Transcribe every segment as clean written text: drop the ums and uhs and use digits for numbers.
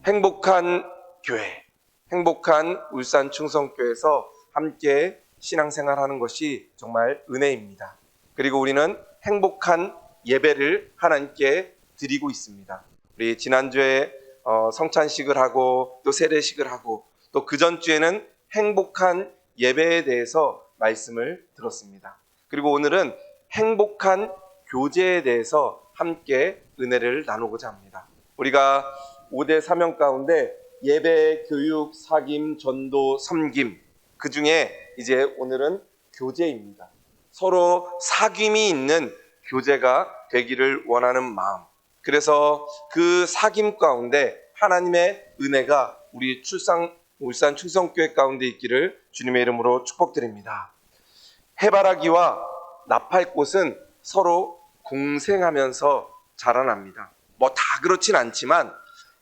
행복한 교회, 행복한 울산 충성교회에서 함께 신앙생활하는 것이 정말 은혜입니다. 그리고 우리는 행복한 예배를 하나님께 드리고 있습니다. 우리 지난주에 성찬식을 하고 또 세례식을 하고 또 그 전주에는 행복한 예배에 대해서 말씀을 들었습니다. 그리고 오늘은 행복한 교제에 대해서 함께 은혜를 나누고자 합니다. 우리가 5대 사명 가운데 예배, 교육, 사김, 전도, 섬김, 그 중에 이제 오늘은 교제입니다. 서로 사귐이 있는 교제가 되기를 원하는 마음. 그래서 그 사귐 가운데 하나님의 은혜가 우리 울산 충성교회 가운데 있기를 주님의 이름으로 축복드립니다. 해바라기와 나팔꽃은 서로 공생하면서 자라납니다. 뭐 다 그렇진 않지만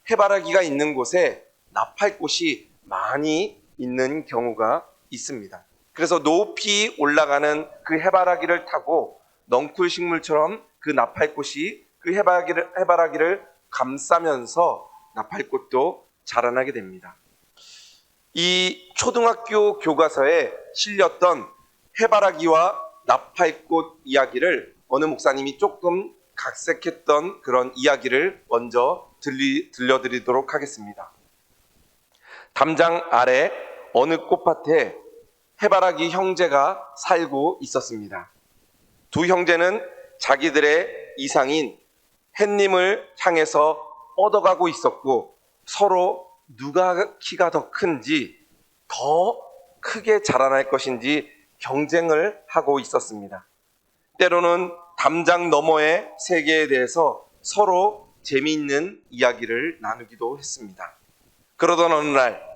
해바라기가 있는 곳에 나팔꽃이 많이 있는 경우가 있습니다. 그래서 높이 올라가는 그 해바라기를 타고 넝쿨식물처럼 그 나팔꽃이 그 해바라기를 감싸면서 나팔꽃도 자라나게 됩니다. 이 초등학교 교과서에 실렸던 해바라기와 나팔꽃 이야기를 어느 목사님이 조금 각색했던 그런 이야기를 먼저 들려드리도록 하겠습니다. 담장 아래 어느 꽃밭에 해바라기 형제가 살고 있었습니다. 두 형제는 자기들의 이상인 햇님을 향해서 뻗어가고 있었고 서로 누가 키가 더 큰지 더 크게 자라날 것인지 경쟁을 하고 있었습니다. 때로는 담장 너머의 세계에 대해서 서로 재미있는 이야기를 나누기도 했습니다. 그러던 어느 날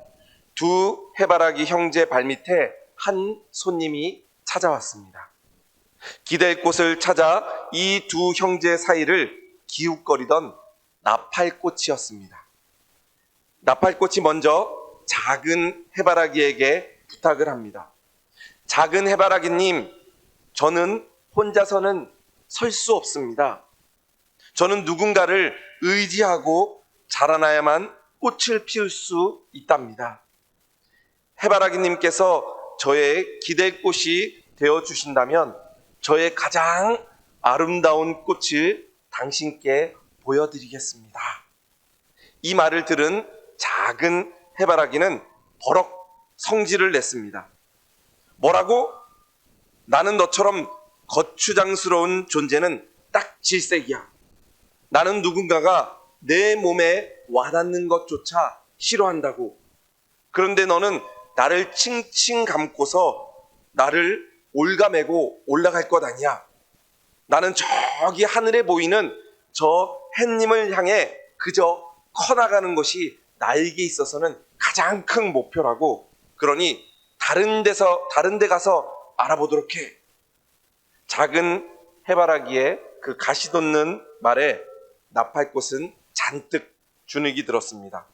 두 해바라기 형제 발밑에 한 손님이 찾아왔습니다. 기댈 곳을 찾아 이 두 형제 사이를 기웃거리던 나팔꽃이었습니다. 나팔꽃이 먼저 작은 해바라기에게 부탁을 합니다. 작은 해바라기님, 저는 혼자서는 설 수 없습니다. 저는 누군가를 의지하고 자라나야만 꽃을 피울 수 있답니다. 해바라기님께서 저의 기댈 꽃이 되어주신다면 저의 가장 아름다운 꽃을 당신께 보여드리겠습니다. 이 말을 들은 작은 해바라기는 버럭 성질을 냈습니다. 뭐라고? 나는 너처럼 거추장스러운 존재는 딱 질색이야. 나는 누군가가 내 몸에 와닿는 것조차 싫어한다고. 그런데 너는 나를 칭칭 감고서 나를 올가매고 올라갈 것 아니야. 나는 저기 하늘에 보이는 저 햇님을 향해 그저 커나가는 것이 나에게 있어서는 가장 큰 목표라고. 그러니 다른 데 가서 알아보도록 해. 작은 해바라기의 그 가시 돋는 말에 나팔꽃은 잔뜩 주눅이 들었습니다.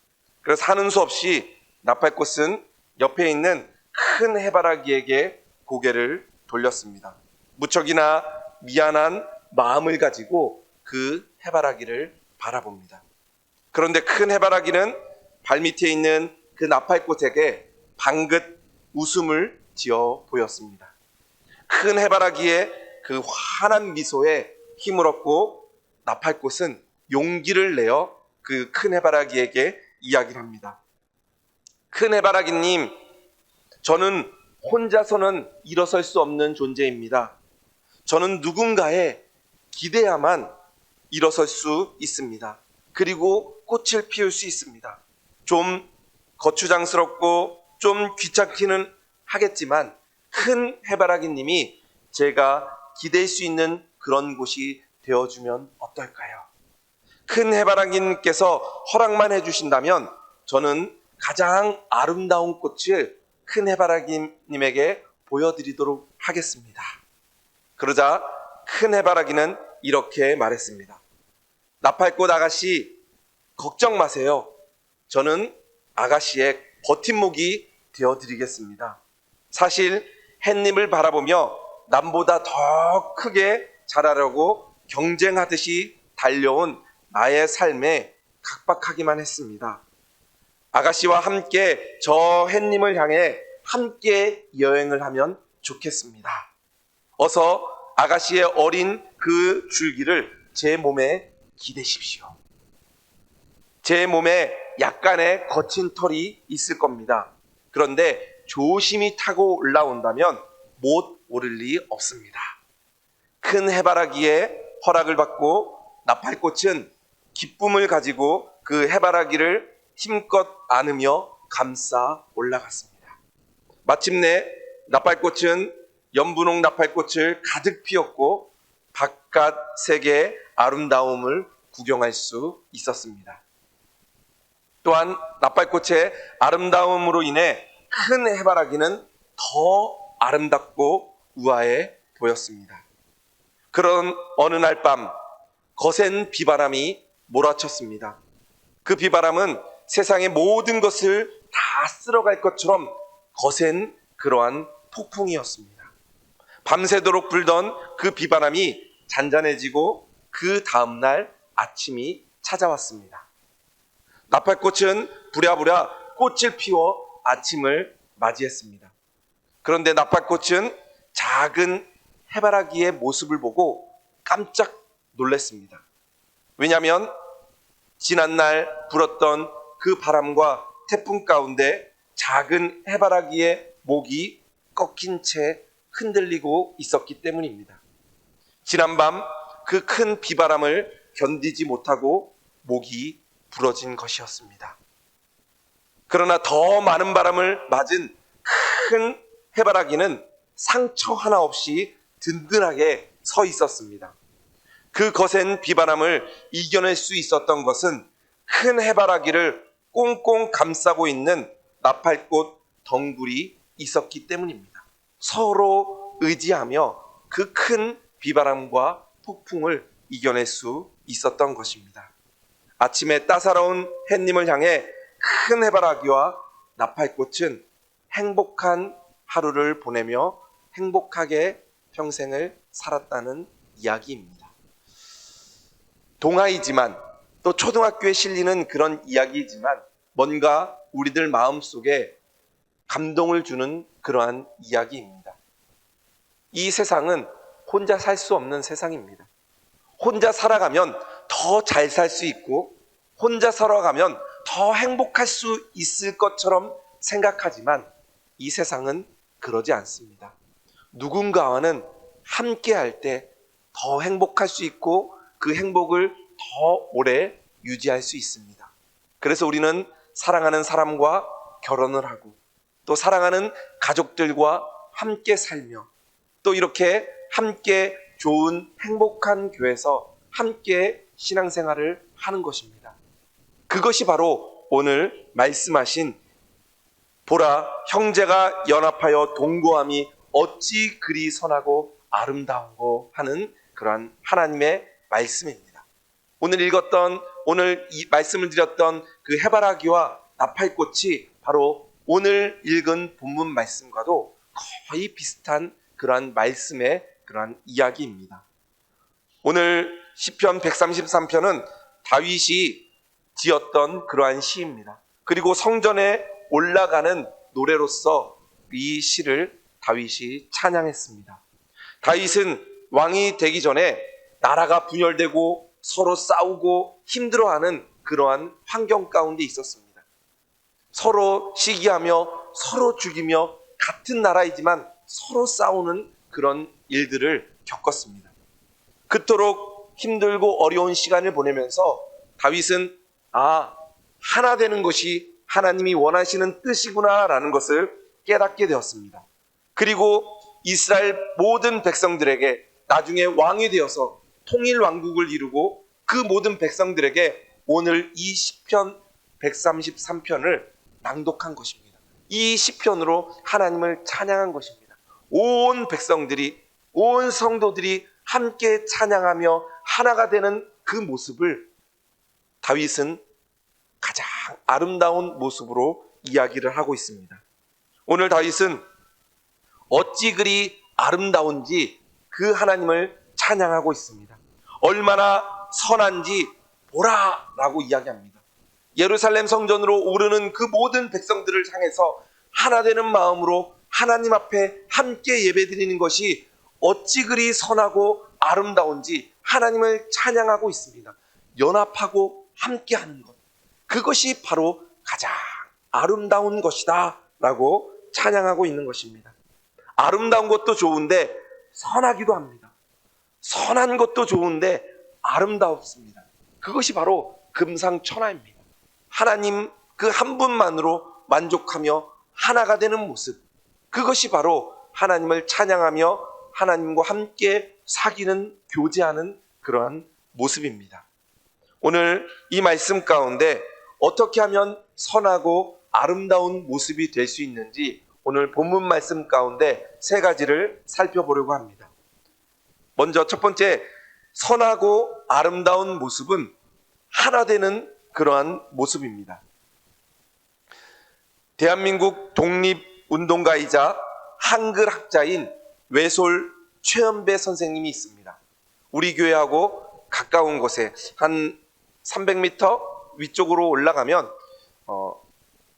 그래서 하는 수 없이 나팔꽃은 옆에 있는 큰 해바라기에게 고개를 돌렸습니다. 무척이나 미안한 마음을 가지고 그 해바라기를 바라봅니다. 그런데 큰 해바라기는 발밑에 있는 그 나팔꽃에게 방긋 웃음을 지어 보였습니다. 큰 해바라기의 그 환한 미소에 힘을 얻고 나팔꽃은 용기를 내어 그 큰 해바라기에게 이야기를 합니다. 큰 해바라기님, 저는 혼자서는 일어설 수 없는 존재입니다. 저는 누군가에 기대야만 일어설 수 있습니다. 그리고 꽃을 피울 수 있습니다. 좀 거추장스럽고 좀 귀찮기는 하겠지만 큰 해바라기님이 제가 기댈 수 있는 그런 곳이 되어주면 어떨까요? 큰 해바라기님께서 허락만 해주신다면 저는 가장 아름다운 꽃을 큰 해바라기님에게 보여드리도록 하겠습니다. 그러자 큰 해바라기는 이렇게 말했습니다. 나팔꽃 아가씨, 걱정 마세요. 저는 아가씨의 버팀목이 되어드리겠습니다. 사실 햇님을 바라보며 남보다 더 크게 자라려고 경쟁하듯이 달려온 나의 삶에 각박하기만 했습니다. 아가씨와 함께 저 햇님을 향해 함께 여행을 하면 좋겠습니다. 어서 아가씨의 어린 그 줄기를 제 몸에 기대십시오. 제 몸에 약간의 거친 털이 있을 겁니다. 그런데 조심히 타고 올라온다면 못 오를 리 없습니다. 큰 해바라기에 허락을 받고 나팔꽃은 기쁨을 가지고 그 해바라기를 힘껏 안으며 감싸 올라갔습니다. 마침내 나팔꽃은 연분홍 나팔꽃을 가득 피웠고 바깥 세계의 아름다움을 구경할 수 있었습니다. 또한 나팔꽃의 아름다움으로 인해 큰 해바라기는 더 아름답고 우아해 보였습니다. 그런 어느 날 밤 거센 비바람이 몰아쳤습니다. 그 비바람은 세상의 모든 것을 다 쓸어갈 것처럼 거센 그러한 폭풍이었습니다. 밤새도록 불던 그 비바람이 잔잔해지고 그 다음날 아침이 찾아왔습니다. 나팔꽃은 부랴부랴 꽃을 피워 아침을 맞이했습니다. 그런데 나팔꽃은 작은 해바라기의 모습을 보고 깜짝 놀랐습니다. 왜냐하면 지난날 불었던 그 바람과 태풍 가운데 작은 해바라기의 목이 꺾인 채 흔들리고 있었기 때문입니다. 지난밤 그 큰 비바람을 견디지 못하고 목이 부러진 것이었습니다. 그러나 더 많은 바람을 맞은 큰 해바라기는 상처 하나 없이 든든하게 서 있었습니다. 그 거센 비바람을 이겨낼 수 있었던 것은 큰 해바라기를 꽁꽁 감싸고 있는 나팔꽃 덩굴이 있었기 때문입니다. 서로 의지하며 그 큰 비바람과 폭풍을 이겨낼 수 있었던 것입니다. 아침에 따사로운 햇님을 향해 큰 해바라기와 나팔꽃은 행복한 하루를 보내며 행복하게 평생을 살았다는 이야기입니다. 동화이지만 또 초등학교에 실리는 그런 이야기이지만 뭔가 우리들 마음속에 감동을 주는 그러한 이야기입니다. 이 세상은 혼자 살 수 없는 세상입니다. 혼자 살아가면 더 잘 살 수 있고 혼자 살아가면 더 행복할 수 있을 것처럼 생각하지만 이 세상은 그러지 않습니다. 누군가와는 함께 할 때 더 행복할 수 있고 그 행복을 더 오래 유지할 수 있습니다. 그래서 우리는 사랑하는 사람과 결혼을 하고 또 사랑하는 가족들과 함께 살며 또 이렇게 함께 좋은 행복한 교회에서 함께 신앙생활을 하는 것입니다. 그것이 바로 오늘 말씀하신 보라 형제가 연합하여 동거함이 어찌 그리 선하고 아름다운고 하는 그러한 하나님의 말씀입니다. 오늘 읽었던 오늘 이 말씀을 드렸던 그 해바라기와 나팔꽃이 바로 오늘 읽은 본문 말씀과도 거의 비슷한 그러한 말씀의 그러한 이야기입니다. 오늘 시편 133편은 다윗이 지었던 그러한 시입니다. 그리고 성전에 올라가는 노래로서 이 시를 다윗이 찬양했습니다. 다윗은 왕이 되기 전에 나라가 분열되고 서로 싸우고 힘들어하는 그러한 환경 가운데 있었습니다. 서로 시기하며 서로 죽이며 같은 나라이지만 서로 싸우는 그런 일들을 겪었습니다. 그토록 힘들고 어려운 시간을 보내면서 다윗은 하나 되는 것이 하나님이 원하시는 뜻이구나라는 것을 깨닫게 되었습니다. 그리고 이스라엘 모든 백성들에게 나중에 왕이 되어서 통일 왕국을 이루고 그 모든 백성들에게 오늘 이 시편 133편을 낭독한 것입니다. 이 시편으로 하나님을 찬양한 것입니다. 온 백성들이 온 성도들이 함께 찬양하며 하나가 되는 그 모습을 다윗은 가장 아름다운 모습으로 이야기를 하고 있습니다. 오늘 다윗은 어찌 그리 아름다운지 그 하나님을 찬양하고 있습니다. 얼마나 선한지 보라라고 이야기합니다. 예루살렘 성전으로 오르는 그 모든 백성들을 향해서 하나 되는 마음으로 하나님 앞에 함께 예배드리는 것이 어찌 그리 선하고 아름다운지 하나님을 찬양하고 있습니다. 연합하고 함께하는 것, 그것이 바로 가장 아름다운 것이다 라고 찬양하고 있는 것입니다. 아름다운 것도 좋은데 선하기도 합니다. 선한 것도 좋은데 아름답습니다. 그것이 바로 금상첨화입니다. 하나님 그 한 분만으로 만족하며 하나가 되는 모습, 그것이 바로 하나님을 찬양하며 하나님과 함께 사귀는, 교제하는 그러한 모습입니다. 오늘 이 말씀 가운데 어떻게 하면 선하고 아름다운 모습이 될 수 있는지 오늘 본문 말씀 가운데 세 가지를 살펴보려고 합니다. 먼저 첫 번째, 선하고 아름다운 모습은 하나 되는 그러한 모습입니다. 대한민국 독립운동가이자 한글 학자인 외솔 최연배 선생님이 있습니다. 우리 교회하고 가까운 곳에 한 300m 위쪽으로 올라가면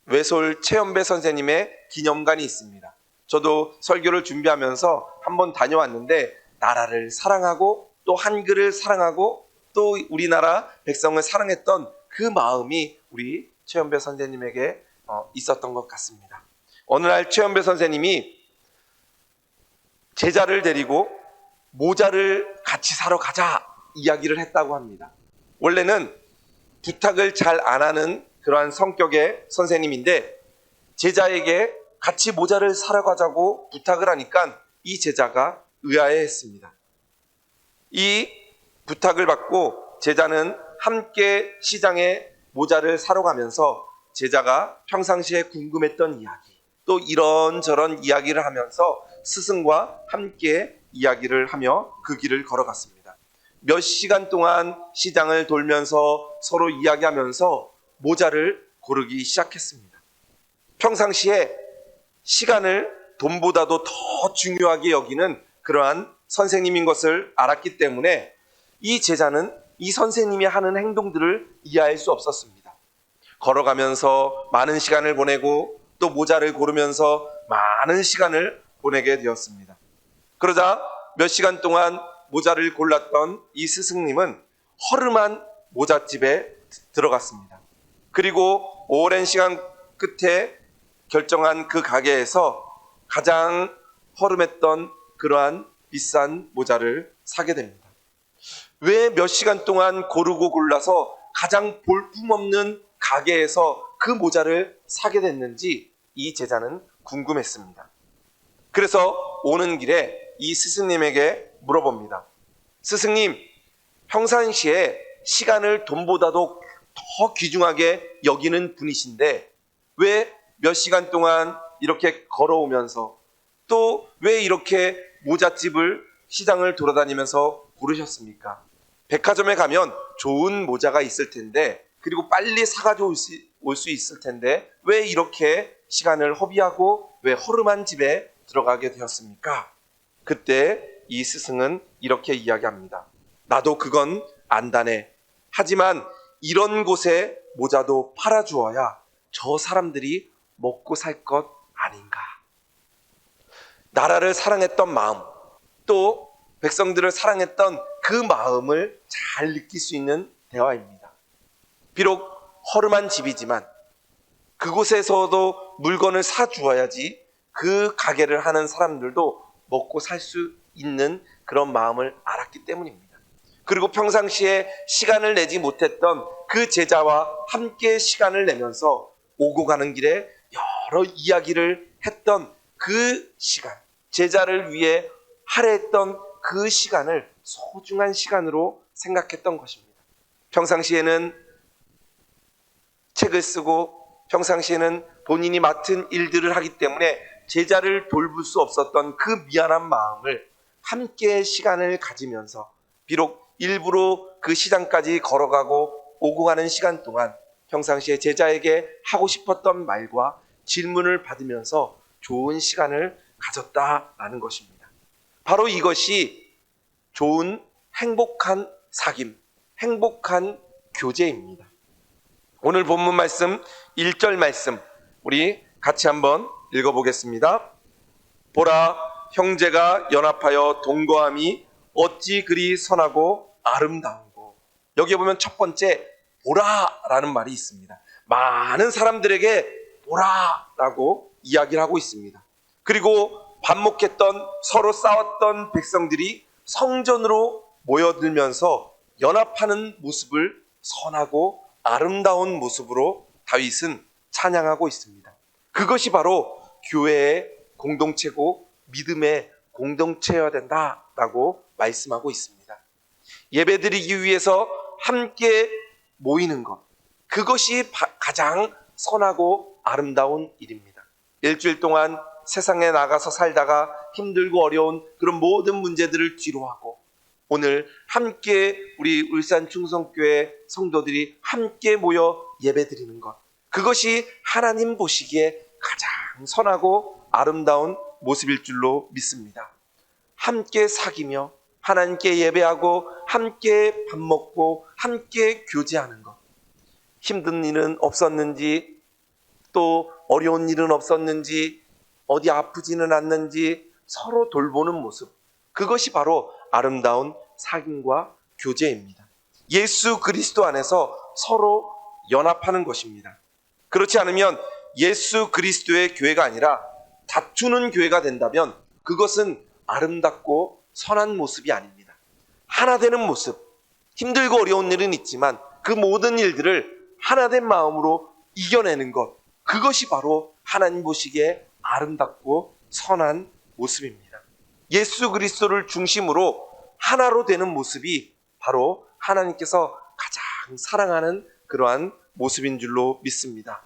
외솔 최연배 선생님의 기념관이 있습니다. 저도 설교를 준비하면서 한번 다녀왔는데 나라를 사랑하고 또 한글을 사랑하고 또 우리나라 백성을 사랑했던 그 마음이 우리 최연배 선생님에게 있었던 것 같습니다. 어느 날 최연배 선생님이 제자를 데리고 모자를 같이 사러 가자 이야기를 했다고 합니다. 원래는 부탁을 잘 안 하는 그러한 성격의 선생님인데 제자에게 같이 모자를 사러 가자고 부탁을 하니까 이 제자가 의아해했습니다. 이 부탁을 받고 제자는 함께 시장에 모자를 사러 가면서 제자가 평상시에 궁금했던 이야기, 또 이런저런 이야기를 하면서 스승과 함께 이야기를 하며 그 길을 걸어갔습니다. 몇 시간 동안 시장을 돌면서 서로 이야기하면서 모자를 고르기 시작했습니다. 평상시에 시간을 돈보다도 더 중요하게 여기는 그러한 선생님인 것을 알았기 때문에 이 제자는 이 선생님이 하는 행동들을 이해할 수 없었습니다. 걸어가면서 많은 시간을 보내고 또 모자를 고르면서 많은 시간을 보내게 되었습니다. 그러자 몇 시간 동안 모자를 골랐던 이 스승님은 허름한 모잣집에 들어갔습니다. 그리고 오랜 시간 끝에 결정한 그 가게에서 가장 허름했던 그러한 비싼 모자를 사게 됩니다. 왜 몇 시간 동안 고르고 골라서 가장 볼품없는 가게에서 그 모자를 사게 됐는지 이 제자는 궁금했습니다. 그래서 오는 길에 이 스승님에게 물어봅니다. 스승님, 평상시에 시간을 돈보다도 더 귀중하게 여기는 분이신데 왜 몇 시간 동안 이렇게 걸어오면서 또 왜 이렇게 모잣집을 시장을 돌아다니면서 고르셨습니까? 백화점에 가면 좋은 모자가 있을 텐데 그리고 빨리 사가지고 올 수 있을 텐데 왜 이렇게 시간을 허비하고 왜 허름한 집에 들어가게 되었습니까? 그때 이 스승은 이렇게 이야기합니다. 나도 그건 안다네. 하지만 이런 곳에 모자도 팔아주어야 저 사람들이 먹고 살 것 아닌가. 나라를 사랑했던 마음, 또 백성들을 사랑했던 그 마음을 잘 느낄 수 있는 대화입니다. 비록 허름한 집이지만 그곳에서도 물건을 사주어야지 그 가게를 하는 사람들도 먹고 살 수 있는 그런 마음을 알았기 때문입니다. 그리고 평상시에 시간을 내지 못했던 그 제자와 함께 시간을 내면서 오고 가는 길에 여러 이야기를 했던 그 시간, 제자를 위해 할애했던 그 시간을 소중한 시간으로 생각했던 것입니다. 평상시에는 책을 쓰고 평상시에는 본인이 맡은 일들을 하기 때문에 제자를 돌볼 수 없었던 그 미안한 마음을 함께 시간을 가지면서 비록 일부러 그 시장까지 걸어가고 오고 가는 시간 동안 평상시에 제자에게 하고 싶었던 말과 질문을 받으면서 좋은 시간을 가졌다라는 것입니다. 바로 이것이 좋은 행복한 사귐, 행복한 교제입니다. 오늘 본문 말씀 1절 말씀 우리 같이 한번 읽어보겠습니다. 보라, 형제가 연합하여 동거함이 어찌 그리 선하고 아름다운고. 여기에 보면 첫 번째 보라라는 말이 있습니다. 많은 사람들에게 보라라고 이야기를 하고 있습니다. 그리고 반목했던 서로 싸웠던 백성들이 성전으로 모여들면서 연합하는 모습을 선하고 아름다운 모습으로 다윗은 찬양하고 있습니다. 그것이 바로 교회의 공동체고 믿음의 공동체여야 된다라고 말씀하고 있습니다. 예배드리기 위해서 함께 모이는 것, 그것이 가장 선하고 아름다운 일입니다. 일주일 동안 세상에 나가서 살다가 힘들고 어려운 그런 모든 문제들을 뒤로하고 오늘 함께 우리 울산 충성교회 성도들이 함께 모여 예배드리는 것, 그것이 하나님 보시기에 가장 선하고 아름다운 모습일 줄로 믿습니다. 함께 사귀며 하나님께 예배하고 함께 밥 먹고 함께 교제하는 것, 힘든 일은 없었는지 또 어려운 일은 없었는지 어디 아프지는 않는지 서로 돌보는 모습, 그것이 바로 아름다운 사귐과 교제입니다. 예수 그리스도 안에서 서로 연합하는 것입니다. 그렇지 않으면 예수 그리스도의 교회가 아니라 다투는 교회가 된다면 그것은 아름답고 선한 모습이 아닙니다. 하나 되는 모습, 힘들고 어려운 일은 있지만 그 모든 일들을 하나된 마음으로 이겨내는 것, 그것이 바로 하나님 보시기에 아름답고 선한 모습입니다. 예수 그리스도를 중심으로 하나로 되는 모습이 바로 하나님께서 가장 사랑하는 그러한 모습인 줄로 믿습니다.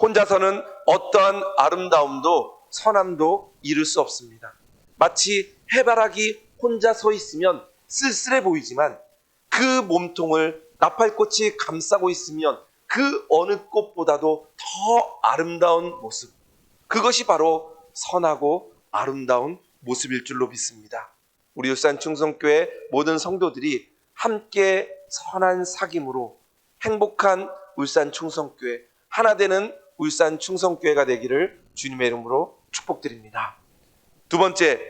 혼자서는 어떠한 아름다움도 선함도 이룰 수 없습니다. 마치 해바라기 혼자 서 있으면 쓸쓸해 보이지만 그 몸통을 나팔꽃이 감싸고 있으면 그 어느 꽃보다도 더 아름다운 모습, 그것이 바로 선하고 아름다운 모습일 줄로 믿습니다. 우리 울산 충성교회 모든 성도들이 함께 선한 사귐으로 행복한 울산 충성교회, 하나 되는 울산 충성교회가 되기를 주님의 이름으로 축복드립니다. 두 번째,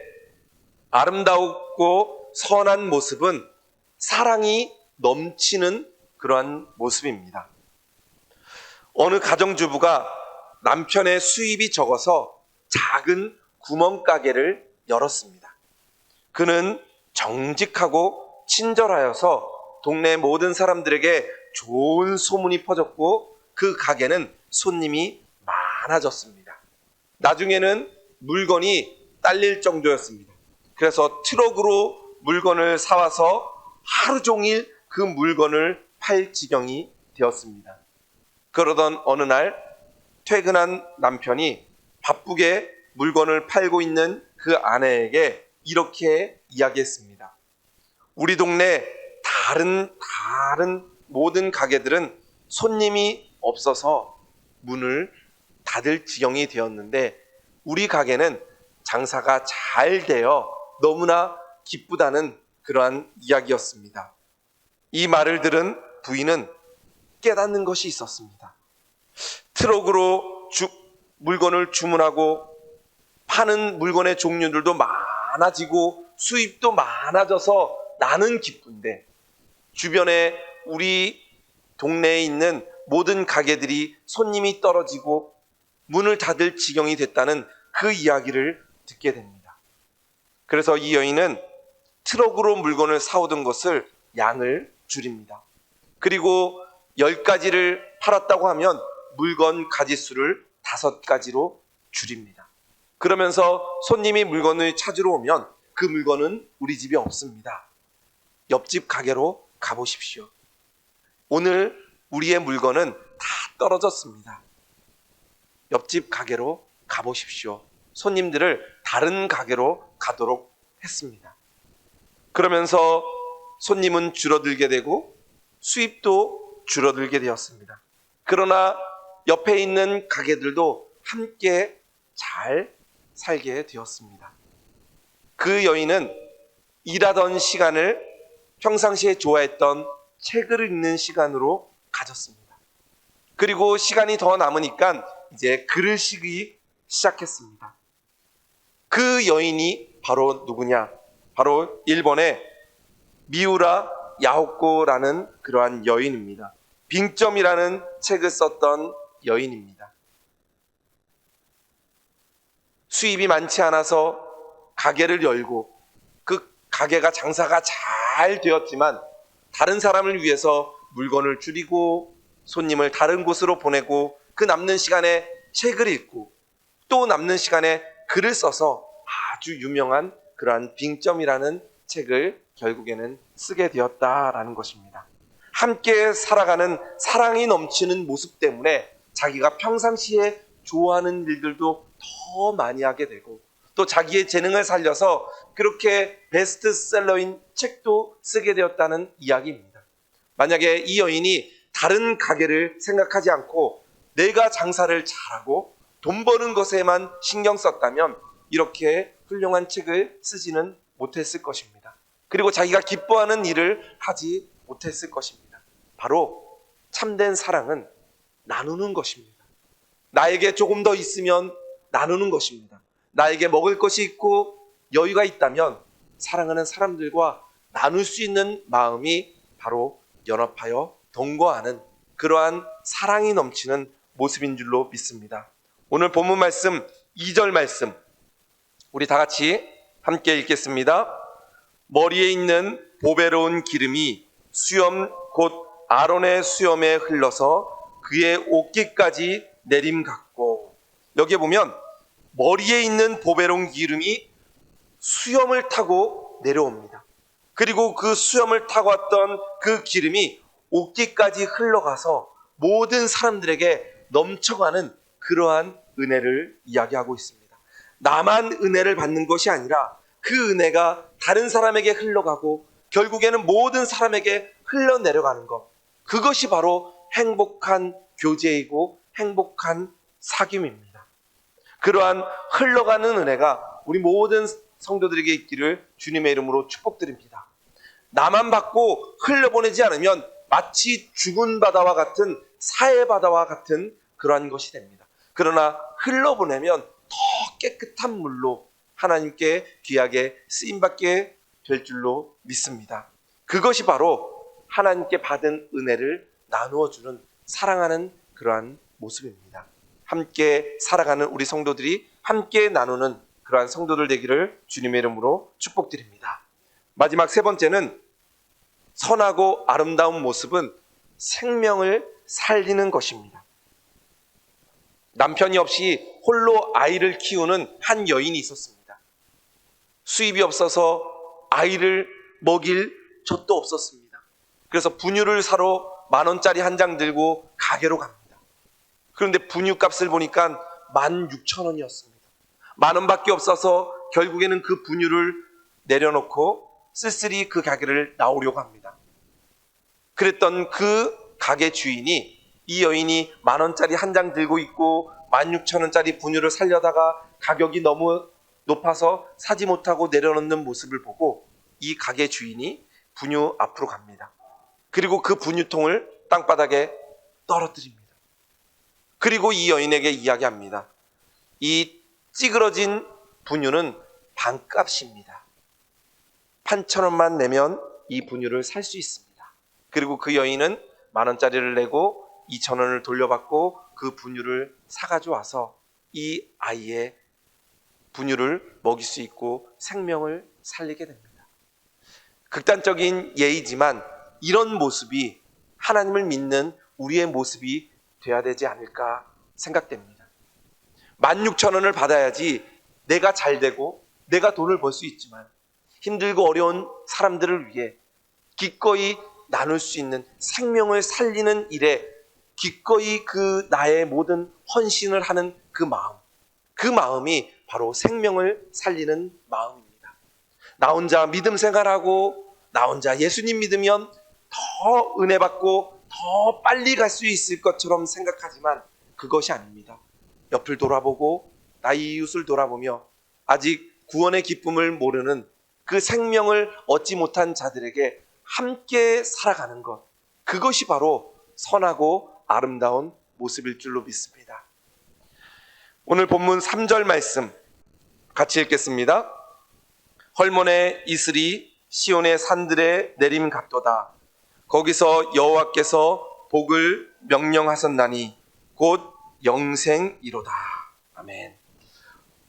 아름다웠고 선한 모습은 사랑이 넘치는 그러한 모습입니다. 어느 가정주부가 남편의 수입이 적어서 작은 구멍가게를 열었습니다. 그는 정직하고 친절하여서 동네 모든 사람들에게 좋은 소문이 퍼졌고 그 가게는 손님이 많아졌습니다. 나중에는 물건이 딸릴 정도였습니다. 그래서 트럭으로 물건을 사와서 하루 종일 그 물건을 팔 지경이 되었습니다. 그러던 어느 날 퇴근한 남편이 바쁘게 물건을 팔고 있는 그 아내에게 이렇게 이야기했습니다. 우리 동네 다른 모든 가게들은 손님이 없어서 문을 닫을 지경이 되었는데 우리 가게는 장사가 잘 되어 너무나 기쁘다는 그러한 이야기였습니다. 이 말을 들은 부인은 깨닫는 것이 있었습니다. 트럭으로 물건을 주문하고 파는 물건의 종류들도 많아지고 수입도 많아져서 나는 기쁜데 주변에 우리 동네에 있는 모든 가게들이 손님이 떨어지고 문을 닫을 지경이 됐다는 그 이야기를 듣게 됩니다. 그래서 이 여인은 트럭으로 물건을 사오던 것을 양을 줄입니다. 그리고 10가지를 팔았다고 하면 물건 가지수를 5가지로 줄입니다. 그러면서 손님이 물건을 찾으러 오면 그 물건은 우리 집에 없습니다. 옆집 가게로 가보십시오. 오늘 우리의 물건은 다 떨어졌습니다. 옆집 가게로 가보십시오. 손님들을 다른 가게로 가도록 했습니다. 그러면서 손님은 줄어들게 되고 수입도 줄어들게 되었습니다. 그러나 옆에 있는 가게들도 함께 잘 살게 되었습니다. 그 여인은 일하던 시간을 평상시에 좋아했던 책을 읽는 시간으로 가졌습니다. 그리고 시간이 더 남으니까 이제 글을 쓰기 시작했습니다. 그 여인이 바로 누구냐? 바로 일본의 미우라 야오코라는 그러한 여인입니다. 빙점이라는 책을 썼던 여인입니다. 수입이 많지 않아서 가게를 열고 그 가게가 장사가 잘 되었지만 다른 사람을 위해서 물건을 줄이고 손님을 다른 곳으로 보내고 그 남는 시간에 책을 읽고 또 남는 시간에 글을 써서 아주 유명한 그러한 빙점이라는 책을 결국에는 쓰게 되었다라는 것입니다. 함께 살아가는 사랑이 넘치는 모습 때문에 자기가 평상시에 좋아하는 일들도 더 많이 하게 되고 또 자기의 재능을 살려서 그렇게 베스트셀러인 책도 쓰게 되었다는 이야기입니다. 만약에 이 여인이 다른 가게를 생각하지 않고 내가 장사를 잘하고 돈 버는 것에만 신경 썼다면 이렇게 훌륭한 책을 쓰지는 못했을 것입니다. 그리고 자기가 기뻐하는 일을 하지 못했을 것입니다. 바로 참된 사랑은 나누는 것입니다. 나에게 조금 더 있으면 나누는 것입니다. 나에게 먹을 것이 있고 여유가 있다면 사랑하는 사람들과 나눌 수 있는 마음이 바로 연합하여 동거하는 그러한 사랑이 넘치는 모습인 줄로 믿습니다. 오늘 본문 말씀 2절 말씀 우리 다 같이 함께 읽겠습니다. 머리에 있는 보배로운 기름이 수염 곧 아론의 수염에 흘러서 그의 옷깃까지 내림 같고, 여기에 보면 머리에 있는 보배로운 기름이 수염을 타고 내려옵니다. 그리고 그 수염을 타고 왔던 그 기름이 옷깃까지 흘러가서 모든 사람들에게 넘쳐가는 그러한 은혜를 이야기하고 있습니다. 나만 은혜를 받는 것이 아니라 그 은혜가 다른 사람에게 흘러가고 결국에는 모든 사람에게 흘러내려가는 것, 그것이 바로 행복한 교제이고 행복한 사귐입니다. 그러한 흘러가는 은혜가 우리 모든 성도들에게 있기를 주님의 이름으로 축복드립니다. 나만 받고 흘려보내지 않으면 마치 죽은 바다와 같은 사해 바다와 같은 그러한 것이 됩니다. 그러나 흘러보내면 더 깨끗한 물로 하나님께 귀하게 쓰임받게 될 줄로 믿습니다. 그것이 바로 하나님께 받은 은혜를 나누어주는 사랑하는 그러한 모습입니다. 함께 살아가는 우리 성도들이 함께 나누는 그러한 성도들 되기를 주님의 이름으로 축복드립니다. 마지막 세 번째는 선하고 아름다운 모습은 생명을 살리는 것입니다. 남편이 없이 홀로 아이를 키우는 한 여인이 있었습니다. 수입이 없어서 아이를 먹일 젖도 없었습니다. 그래서 분유를 사러 10,000원짜리 한 장 들고 가게로 갑니다. 그런데 분유값을 보니까 16,000원이었습니다. 10,000원밖에 없어서 결국에는 그 분유를 내려놓고 쓸쓸히 그 가게를 나오려고 합니다. 그랬던 그 가게 주인이 이 여인이 10,000원짜리 한 장 들고 있고 16,000원짜리 분유를 살려다가 가격이 너무 높아서 사지 못하고 내려놓는 모습을 보고 이 가게 주인이 분유 앞으로 갑니다. 그리고 그 분유통을 땅바닥에 떨어뜨립니다. 그리고 이 여인에게 이야기합니다. 이 찌그러진 분유는 반값입니다. 8,000원만 내면 이 분유를 살 수 있습니다. 그리고 그 여인은 10,000원짜리를 내고 2,000원을 돌려받고 그 분유를 사가지고 와서 이 아이의 분유를 먹일 수 있고 생명을 살리게 됩니다. 극단적인 예이지만 이런 모습이 하나님을 믿는 우리의 모습이 돼야 되지 않을까 생각됩니다. 16,000원을 받아야지 내가 잘 되고 내가 돈을 벌 수 있지만 힘들고 어려운 사람들을 위해 기꺼이 나눌 수 있는 생명을 살리는 일에 기꺼이 그 나의 모든 헌신을 하는 그 마음, 그 마음이 바로 생명을 살리는 마음입니다. 나 혼자 믿음 생활하고 나 혼자 예수님 믿으면 더 은혜 받고 더 빨리 갈 수 있을 것처럼 생각하지만 그것이 아닙니다. 옆을 돌아보고 나의 이웃을 돌아보며 아직 구원의 기쁨을 모르는 그 생명을 얻지 못한 자들에게 함께 살아가는 것, 그것이 바로 선하고 아름다운 모습일 줄로 믿습니다. 오늘 본문 3절 말씀 같이 읽겠습니다. 헐몬의 이슬이 시온의 산들에 내림 같도다. 거기서 여호와께서 복을 명령하셨나니 곧 영생이로다. 아멘.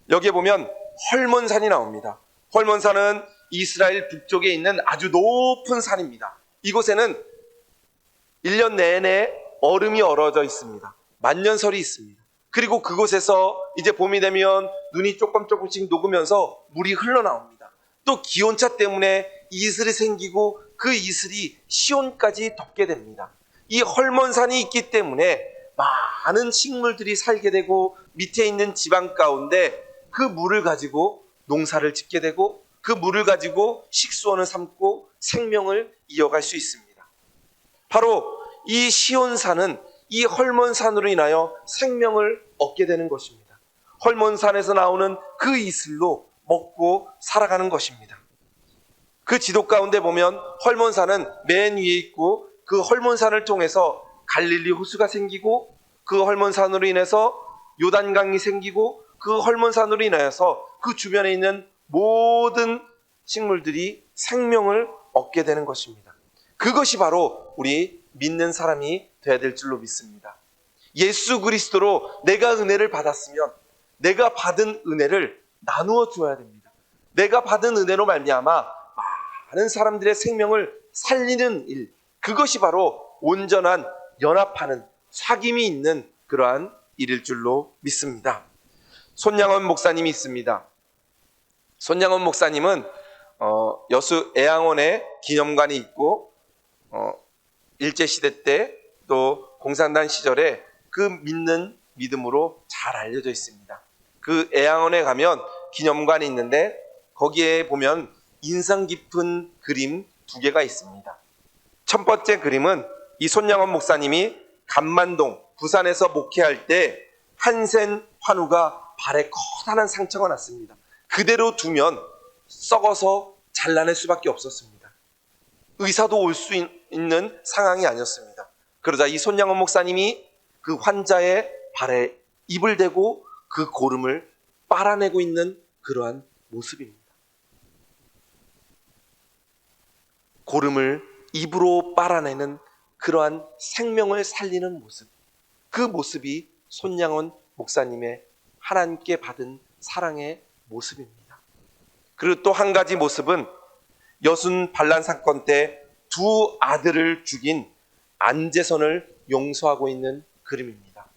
여기에 보면 헐몬산이 나옵니다. 헐몬산은 이스라엘 북쪽에 있는 아주 높은 산입니다. 이곳에는 1년 내내 얼음이 얼어져 있습니다. 만년설이 있습니다. 그리고 그곳에서 이제 봄이 되면 눈이 조금씩 녹으면서 물이 흘러나옵니다. 또 기온차 때문에 이슬이 생기고 그 이슬이 시온까지 덮게 됩니다. 이 헐몬산이 있기 때문에 많은 식물들이 살게 되고 밑에 있는 지방 가운데 그 물을 가지고 농사를 짓게 되고 그 물을 가지고 식수원을 삼고 생명을 이어갈 수 있습니다. 바로 이 시온산은 이 헐몬산으로 인하여 생명을 얻게 되는 것입니다. 헐몬산에서 나오는 그 이슬로 먹고 살아가는 것입니다. 그 지도 가운데 보면 헐몬산은 맨 위에 있고 그 헐몬산을 통해서 갈릴리 호수가 생기고 그 헐몬산으로 인해서 요단강이 생기고 그 헐몬산으로 인하여서 그 주변에 있는 모든 식물들이 생명을 얻게 되는 것입니다. 그것이 바로 우리 믿는 사람이 되어야 될 줄로 믿습니다. 예수 그리스도로 내가 은혜를 받았으면 내가 받은 은혜를 나누어 주어야 됩니다. 내가 받은 은혜로 말미암아 많은 사람들의 생명을 살리는 일, 그것이 바로 온전한 연합하는 사귐이 있는 그러한 일일 줄로 믿습니다. 손양원 목사님이 있습니다. 손양원 목사님은 여수 애양원에 기념관이 있고 일제시대 때 또 공산당 시절에 그 믿는 믿음으로 잘 알려져 있습니다. 그 애양원에 가면 기념관이 있는데 거기에 보면 인상 깊은 그림 2개가 있습니다. 첫 번째 그림은 이 손양원 목사님이 감만동 부산에서 목회할 때 한센 환우가 발에 커다란 상처가 났습니다. 그대로 두면 썩어서 잘라낼 수밖에 없었습니다. 의사도 올 수 있는 상황이 아니었습니다. 그러자 이 손양원 목사님이 그 환자의 발에 입을 대고 그 고름을 빨아내고 있는 그러한 모습입니다. 고름을 입으로 빨아내는 그러한 생명을 살리는 모습, 그 모습이 손양원 목사님의 하나님께 받은 사랑의 모습입니다. 그리고 또 한 가지 모습은 여순 반란 사건 때 2 아들을 죽인 안재선을 용서하고 있는 그림입니다.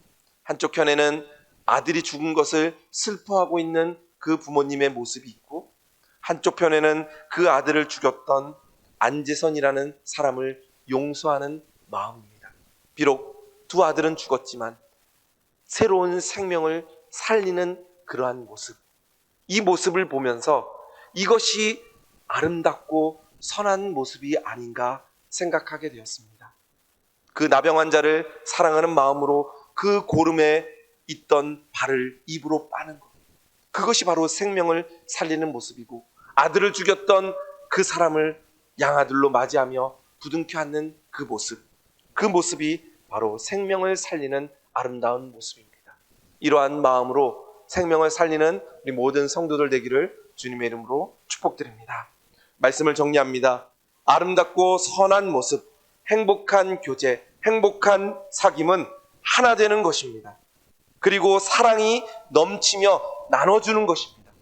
한쪽 편에는 아들이 죽은 것을 슬퍼하고 있는 그 부모님의 모습이 있고 한쪽 편에는 그 아들을 죽였던 안재선이라는 사람을 용서하는 마음입니다. 비록 2 아들은 죽었지만 새로운 생명을 살리는 그러한 모습, 이 모습을 보면서 이것이 아름답고 선한 모습이 아닌가 생각하게 되었습니다. 그 나병 환자를 사랑하는 마음으로 그 고름에 있던 발을 입으로 빠는 것, 그것이 바로 생명을 살리는 모습이고 아들을 죽였던 그 사람을 양아들로 맞이하며 부둥켜 안는 그 모습, 그 모습이 바로 생명을 살리는 아름다운 모습입니다. 이러한 마음으로 생명을 살리는 우리 모든 성도들 되기를 주님의 이름으로 축복드립니다. 말씀을 정리합니다. 아름답고 선한 모습, 행복한 교제, 행복한 사귐은 하나 되는 것입니다. 그리고 사랑이 넘치며 나눠주는 것입니다.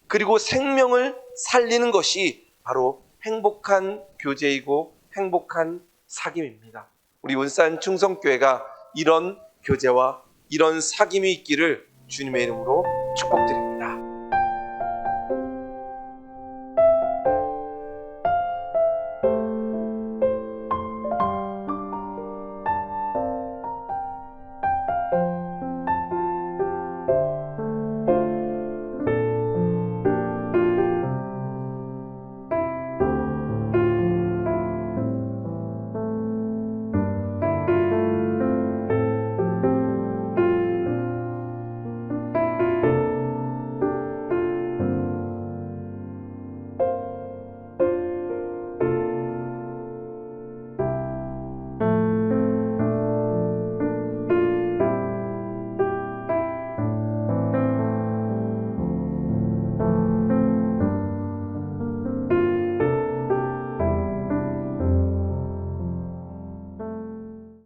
그리고 생명을 살리는 것이 바로 행복한 교제이고 행복한 사귐입니다. 우리 울산 충성교회가 이런 교제와 이런 사귐이 있기를 주님의 이름으로 축복드립니다.